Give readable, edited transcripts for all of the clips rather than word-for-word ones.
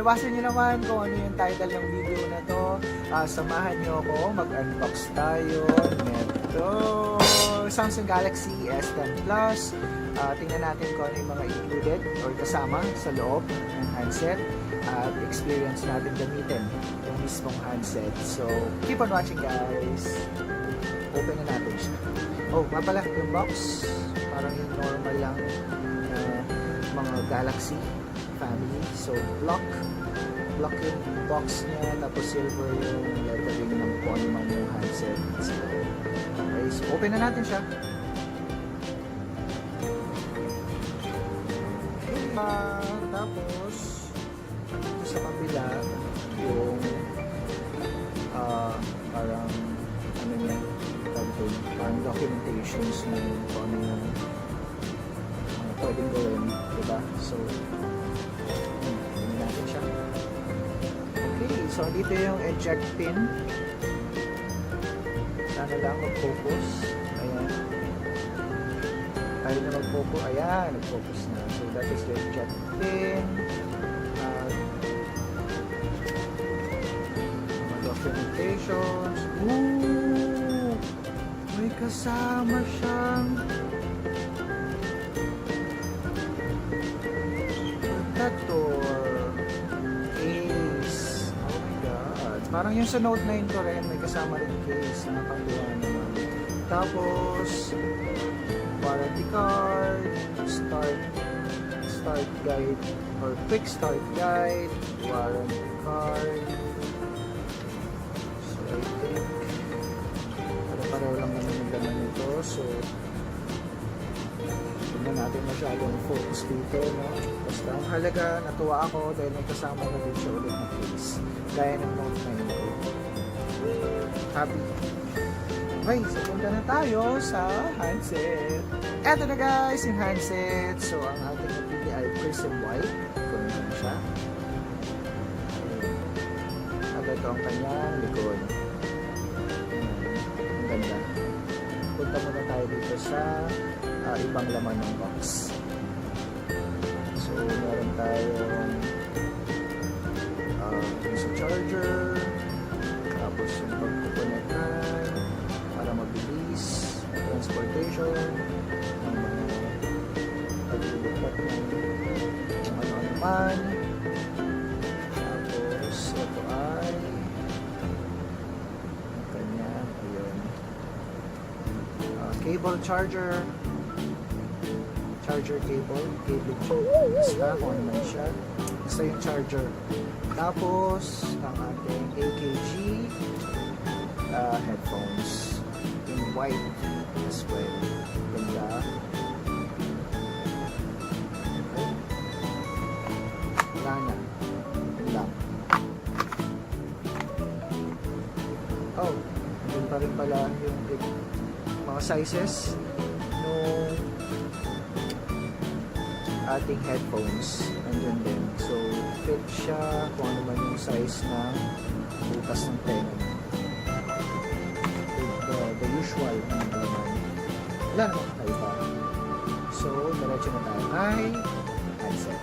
nabasa niyo naman kung ano yung title ng video na to. Samahan niyo ako, mag-unbox tayo nito Samsung Galaxy S10 Plus. Tingnan natin kung ano yung mga included or kasama sa loob ng handset at experience natin gamitin yung mismong handset. So, keep on watching guys. Open na natin siya. Oh, mapala yung box. Parang yung normal lang na mga Galaxy family. So, black yung box niya. Tapos silver yung lettering ng kung ano man yung handset. So, okay. So, open na natin siya. Tapos ito sa kabila yung parang ano niya, parang documentations na kung ano yung pwedeng gawin, diba? So tingnan natin siya. Okay, so dito yung eject pin. Sana lang mag-focus. Ayan, tayo na mag-focus. Ayan, nag-focus na. So that is the eject pin. Mga documentations. Ooh! May kasama siyang protector case. Oh my god. Parang yung sa Note 9 ko rin, may kasama rin case. Nakakatuwa naman. Tapos warranty card, start guide or quick start guide, warranty card. So I think pareho lang naman yung laman nito. So hindi natin masyadong focus dito, no? Basta ang halaga, natuwa ako dahil may kasama na din siya ulit na case gaya ng Note 9 ko. Happy. Okay, so punta na tayo sa handset. Eto na guys, yung handset. So, ang ating napili ay Prism White. Kung ano siya. At ito ang kanyang likod. Ang ganda. Punta muna tayo dito sa ibang laman ng box. So, meron tayong sa charger. Tapos yung pagkukunetan para mabilis, transportation ng mga paglipat ng ano-ano man. Tapos ito ay ganyan, ayun, cable charger cable basta kung ano man siya, basta yung charger. Tapos ang ating AKG headphones in white as well. Ganda. Okay. Wala na. Lang. Oh, yun pa rin pala yung mga sizes nung ating headphones. Andyan din. So, fit siya kung ano man yung size ng butas ng tenga. The usual naman. Wala naman tayo pa. So, diretso na tayo kay handset.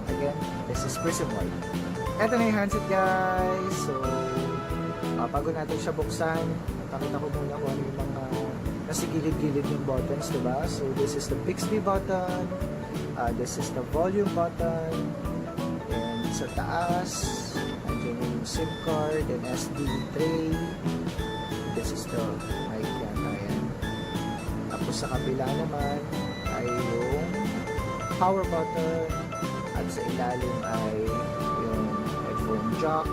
Again, this is Prism White. Ito na yung handset guys. So, bago natin siya buksan, pakita ko muna kung ano yung mga nasa gilid-gilid yung buttons, diba? So, this is the Bixby button. This is the volume button. And sa taas, nandiyan yung SIM card and SD tray. This is the mic yan. Ayan. Tapos sa kabila naman ay yung power button. At sa ilalim ay yung headphone jack,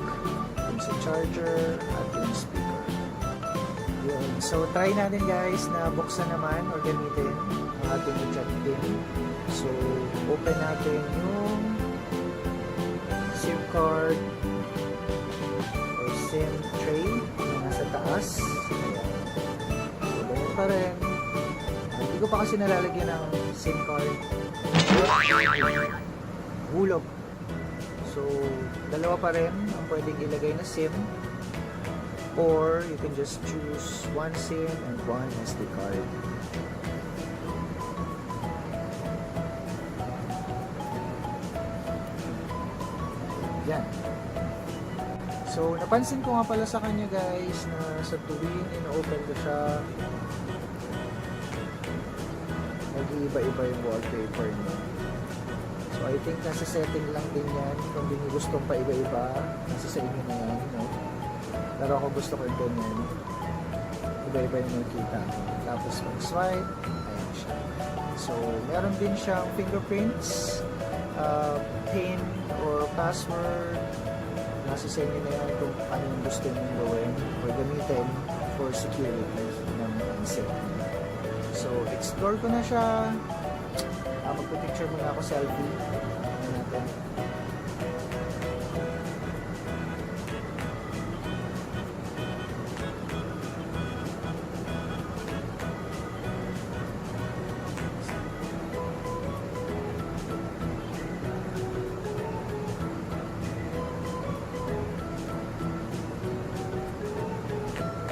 yung sa charger, at yung speaker. Yun. So, try natin guys na buksan naman or gamitin ang ating eject pin. So, open natin yung SIM card or SIM tray na nasa taas. Ayan. So, ganyan pa rin. Hindi ko pa kasi nalalagyan ng SIM card. Hulog. So, dalawa pa rin ang pwedeng ilagay na SIM. Or, you can just choose one SIM and one SD card. Yan. So, napansin ko nga pala sa kanya guys na sa tuwing ino-open ko siya, nag-iiba-iba yung wallpaper niya. So, I think nasa setting lang din yan. Kung hindi nyo gustong pa iba-iba, nasa sa inyo na yan, no? Pero ako gusto ko yung ganyan. Iba-iba yung nakikita ko. Tapos, mag-swipe, ayan siya. So, meron din siyang fingerprints, PIN or password. Nasa sa inyo na yan kung ano yung gusto nyo gawin or gamitin for security ng handset. So, explore ko na siya. Magpipicture muna ako selfie. Ano natin.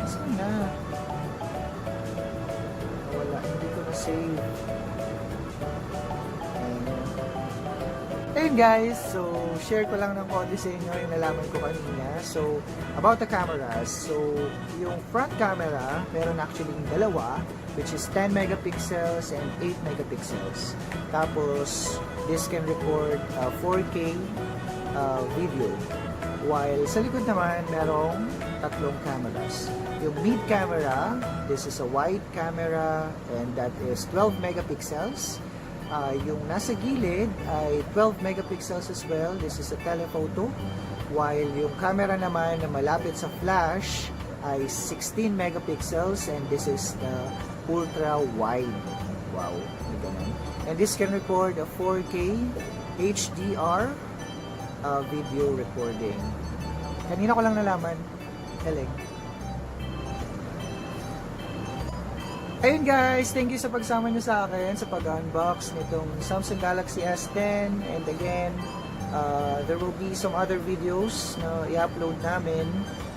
Saan na? Wala, hindi ko na-save. Ayun guys, so share ko lang ng konti sa inyo yung nalaman ko kanina. So, about the cameras. So, yung front camera, meron actually yung dalawa, which is 10 megapixels and 8 megapixels. Tapos, this can record 4K video. While sa likod naman, merong tatlong cameras. Yung mid camera, this is a wide camera and that is 12 megapixels. Yung nasa gilid ay 12 megapixels as well. This is a telephoto. While yung camera naman na malapit sa flash ay 16 megapixels and this is the ultra wide. Wow, ganun. And this can record a 4K HDR video recording. Kanina ko lang nalaman. Galing. Ayun guys, thank you sa pagsama nyo sa akin sa pag-unbox nitong Samsung Galaxy S10. And again, there will be some other videos na i-upload namin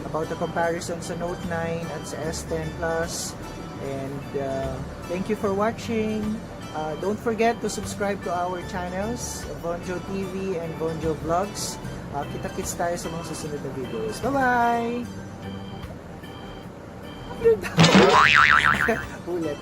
about the comparison sa Note 9 at sa S10 Plus. And thank you for watching. Don't forget to subscribe to our channels, Bonjo TV and Bonjo Vlogs. Kita-kits tayo sa mga susunod na videos. Bye-bye! Ulit.